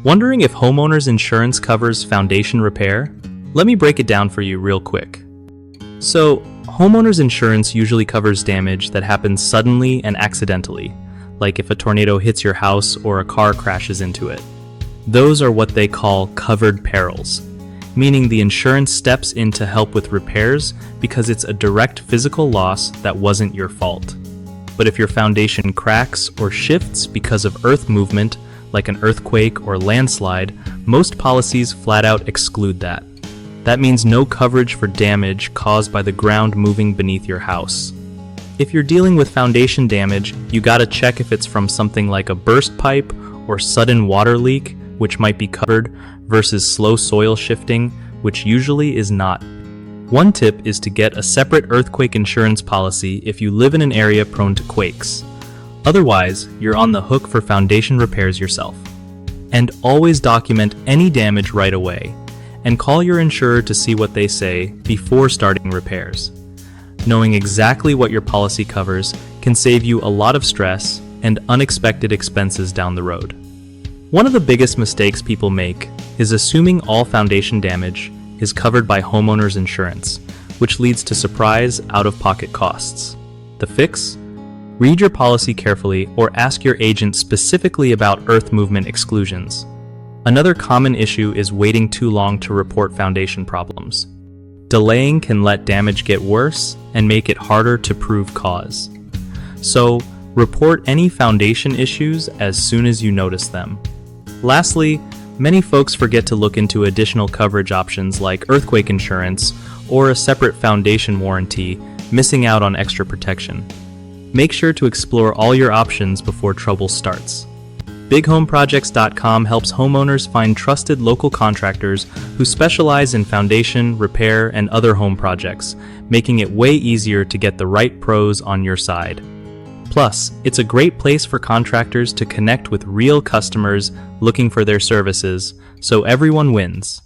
Wondering if homeowners insurance covers foundation repair? Let me break it down for you real quick. So, homeowners insurance usually covers damage that happens suddenly and accidentally, like if a tornado hits your house or a car crashes into it. Those are what they call covered perils, meaning the insurance steps in to help with repairs because it's a direct physical loss that wasn't your fault. But if your foundation cracks or shifts because of earth movement, like an earthquake or landslide, most policies flat out exclude that. That means no coverage for damage caused by the ground moving beneath your house. If you're dealing with foundation damage, you gotta check if it's from something like a burst pipe or sudden water leak, which might be covered, versus slow soil shifting, which usually is not. One tip is to get a separate earthquake insurance policy if you live in an area prone to quakes. Otherwise, you're on the hook for foundation repairs yourself. And always document any damage right away, and call your insurer to see what they say before starting repairs. Knowing exactly what your policy covers can save you a lot of stress and unexpected expenses down the road. One of the biggest mistakes people make is assuming all foundation damage is covered by homeowners insurance, which leads to surprise out-of-pocket costs. The fix? Read your policy carefully or ask your agent specifically about earth movement exclusions. Another common issue is waiting too long to report foundation problems. Delaying can let damage get worse and make it harder to prove cause. So, report any foundation issues as soon as you notice them. Lastly, many folks forget to look into additional coverage options like earthquake insurance or a separate foundation warranty, missing out on extra protection. Make sure to explore all your options before trouble starts. BigHomeProjects.com helps homeowners find trusted local contractors who specialize in foundation, repair, and other home projects, making it way easier to get the right pros on your side. Plus, it's a great place for contractors to connect with real customers looking for their services, so everyone wins.